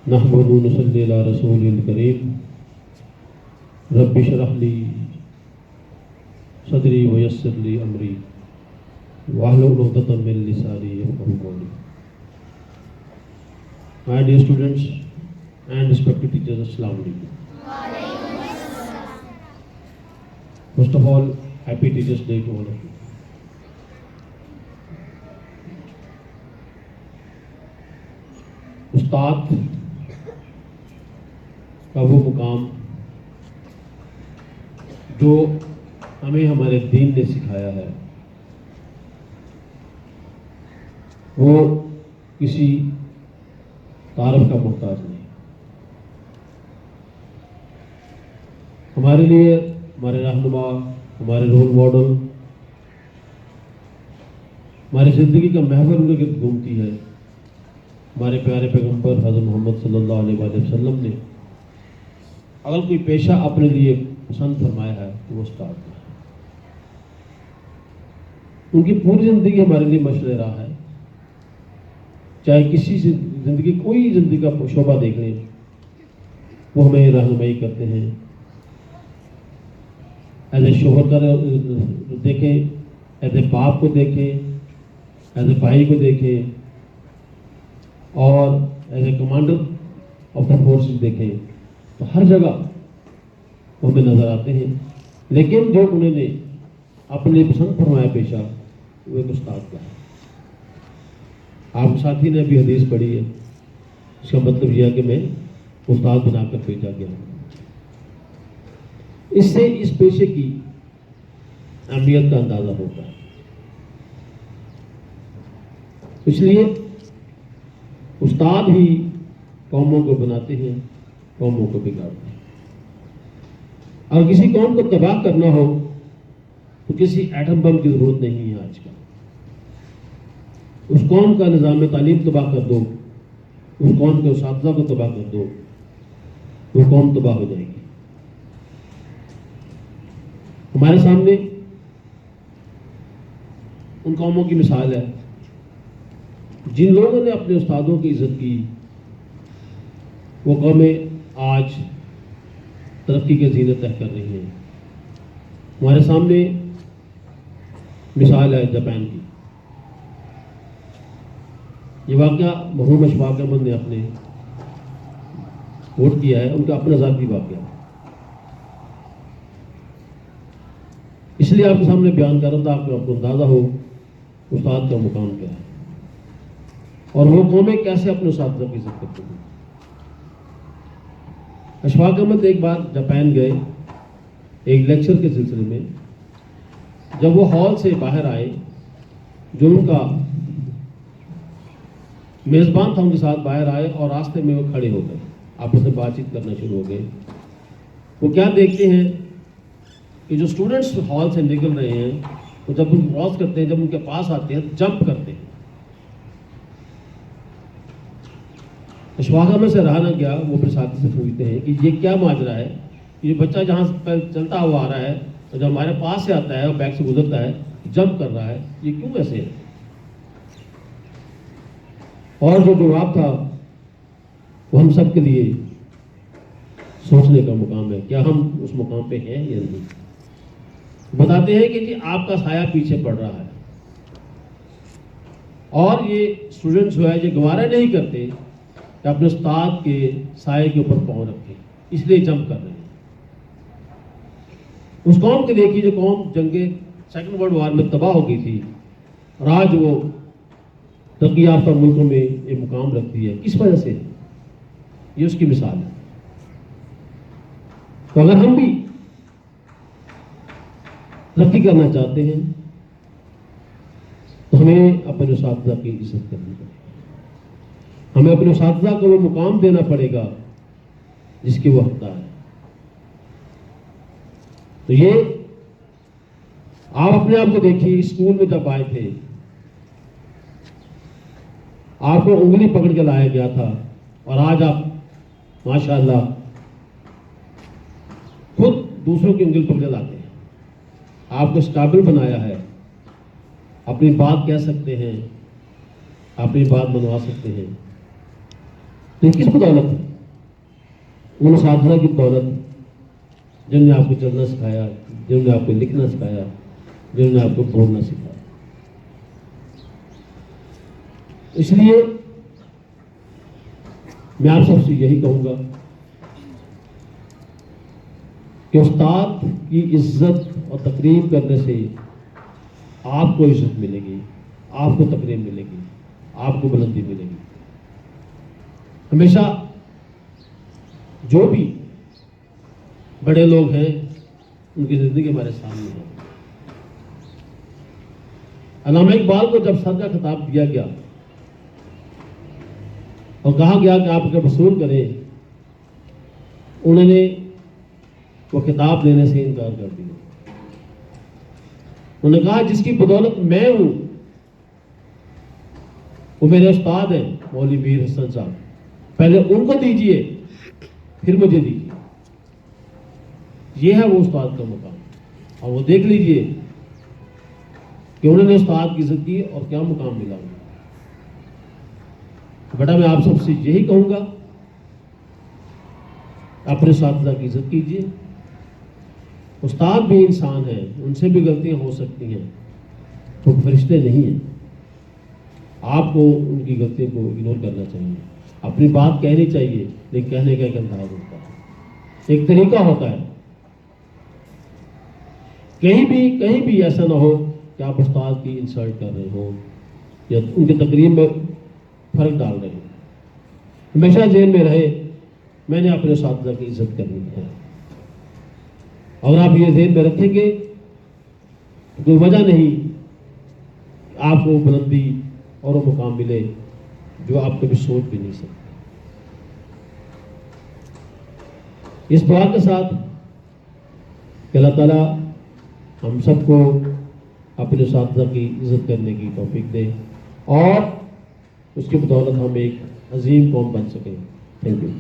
نحمدہ ونصلی علی رسول الکریم رب اشرح لی صدری ویسر لی امری واحلل عقدۃ من لسانی یفقہوا قولی. My dear students and respected teachers, Assalamu alaikum. First of all, happy Teachers' Day to all of you. استاد کا وہ مقام جو ہمیں ہمارے دین نے سکھایا ہے وہ کسی تعارف کا محتاج نہیں. ہمارے لیے ہمارے رہنما، ہمارے رول ماڈل، ہماری زندگی کا محور ان کے گرد گھومتی ہے. ہمارے پیارے پیغمبر حضرت محمد صلی اللہ علیہ وآلہ وسلم نے اگر کوئی پیشہ اپنے لیے پسند فرمایا ہے تو وہ استاد کا ہے. ان کی پوری زندگی ہمارے لیے مشعل راہ ہے. چاہے کسی سے زندگی کوئی زندگی کا شعبہ دیکھ لیں، وہ ہمیں رہنمائی کرتے ہیں. ایز اے شوہر کا دیکھیں، ایز اے باپ کو دیکھیں، ایز اے بھائی کو دیکھیں، اور as a commander of the forces دیکھیں تو ہر جگہ وہ ہمیں نظر آتے ہیں. لیکن جو انہوں نے اپنے پسند فرمایا پیشہ وہ ایک استاد کا ہے. آپ ساتھی نے ابھی حدیث پڑھی ہے، اس کا مطلب یہ ہے کہ میں استاد بنا کر بھیجا گیا ہوں. اس سے اس پیشے کی اہمیت کا اندازہ ہوتا ہے. اس لیے استاد ہی قوموں کو بناتے ہیں، قوموں کو بگاڑتے ہیں. اگر کسی قوم کو تباہ کرنا ہو تو کسی ایٹم بم کی ضرورت نہیں ہے. آج کل اس قوم کا نظام تعلیم تباہ کر دو، اس قوم کے اساتذہ کو تباہ کر دو، وہ قوم تباہ ہو جائے گی. ہمارے سامنے ان قوموں کی مثال ہے جن لوگوں نے اپنے استادوں کی عزت کی. وہ قومیں آج ترقی کے زینت طے کر رہی ہیں. ہمارے سامنے مثال ہے جاپان کی. یہ واقعہ مرحوم اشفاق احمد نے اپنے ووٹ کیا ہے، ان کا اپنا ذاتی واقعہ. اس لیے آپ کے سامنے بیان کر رہا تھا آپ کو اندازہ ہو استاد کا مقام کیا ہے اور وہ قومیں کیسے اپنے اساتذہ کی عزت کرتے ہیں. اشفاق احمد ایک بار جاپان گئے ایک لیکچر کے سلسلے میں. جب وہ ہال سے باہر آئے، جو ان کا میزبان تھا ان کے ساتھ باہر آئے اور راستے میں وہ کھڑے ہو گئے، آپس میں بات چیت کرنا شروع ہو گئے. وہ کیا دیکھتے ہیں کہ جو اسٹوڈنٹس ہال سے نکل رہے ہیں وہ جب ان کراس کرتے ہیں، جب ان کے پاس آتے ہیں جمپ کرتے ہیں. اشفاق احمد سے رہا نہ گیا. وہ اپنے ساتھی سے پوچھتے ہیں کہ یہ کیا ماجرا ہے، یہ بچہ جہاں سے چلتا ہوا آ رہا ہے اور جب ہمارے پاس سے آتا ہے اور بیک سے گزرتا ہے جمپ کر رہا ہے، یہ کیوں ایسے ہے؟ اور جو جواب تھا وہ ہم سب کے لیے سوچنے کا مقام ہے. کیا ہم اس مقام پہ ہیں یا نہیں؟ بتاتے ہیں کہ جی آپ کا سایہ پیچھے پڑ رہا ہے اور یہ اسٹوڈنٹس جو ہے یہ گوارا نہیں کرتے کہ اپنے استاد کے سائے کے اوپر پاؤں رکھیں، اس لیے جمپ کر رہے ہیں. اس قوم کے دیکھیے جو قوم جنگ سیکنڈ ورلڈ وار میں تباہ ہو گئی تھی اور آج وہ ترقی یافتہ ملکوں میں ایک مقام رکھتی ہے، کس وجہ سے؟ یہ اس کی مثال ہے. تو اگر ہم بھی ترقی کرنا چاہتے ہیں تو ہمیں اپنے اساتذہ کی عزت کرنی پڑے گی. ہمیں اپنے اساتذہ کو وہ مقام دینا پڑے گا جس کی وہ حقدار ہے. تو یہ آپ اپنے آپ کو دیکھیے. اسکول میں جب آئے تھے آپ کو انگلی پکڑ کے لایا گیا تھا اور آج آپ ماشاءاللہ خود دوسروں کی انگلی پکڑ کے لاتے ہیں. آپ کو اس قابل بنایا ہے، اپنی بات کہہ سکتے ہیں، اپنی بات منوا سکتے ہیں. تو کس بدولت ہے؟ ان اساتذہ کی بدولت جنہوں نے آپ کو چلنا سکھایا، جنہوں نے آپ کو لکھنا سکھایا، جنہوں نے آپ کو بولنا سکھایا. اس لیے میں آپ سب سے یہی کہوں گا کہ استاد کی عزت اور تقریب کرنے سے آپ کو عزت ملے گی، آپ کو تقریب ملے گی، آپ کو بلندی ملے گی. ہمیشہ جو بھی بڑے لوگ ہیں ان کی زندگی ہمارے سامنے ہے. علامہ اقبال کو جب سر کا خطاب دیا گیا اور کہا گیا کہ آپ اگر وصول کریں، انہوں نے وہ خطاب لینے سے انکار کر دیا. انہوں نے کہا جس کی بدولت میں ہوں وہ میرے استاد ہیں مولوی میر حسن صاحب، پہلے ان کو دیجئے پھر مجھے دیجئے. یہ ہے وہ استاد کا مقام. اور وہ دیکھ لیجئے کہ انہوں نے استاد کی عزت کی اور کیا مقام ملا انہیں. بیٹا میں آپ سب سے یہی کہوں گا اپنے اساتذہ کی عزت کیجیے. استاد بھی انسان ہیں، ان سے بھی غلطیاں ہو سکتی ہیں، وہ فرشتے نہیں ہیں. آپ کو ان کی غلطیوں کو اگنور کرنا چاہیے. اپنی بات کہنی چاہیے، لیکن کہنے کا ایک انداز ہوتا ہے، ایک طریقہ ہوتا ہے. کہیں بھی ایسا نہ ہو کہ آپ استاد کی انسلٹ کر رہے ہو یا ان کی تقریب میں فرق ڈال رہے ہو. ہمیشہ ذہن میں رہے میں نے اپنے اساتذہ کی عزت کرنی ہے. اور آپ یہ ذہن میں رکھیں گے کوئی وجہ نہیں آپ کو بلندی اور وہ مقام ملے جو آپ کبھی سوچ بھی نہیں سکتے. اس دعا کے ساتھ کہ اللہ تعالیٰ ہم سب کو اپنے اساتذہ کی عزت کرنے کی توفیق دے اور اس کی بدولت ہم ایک عظیم قوم بن سکیں. Thank you.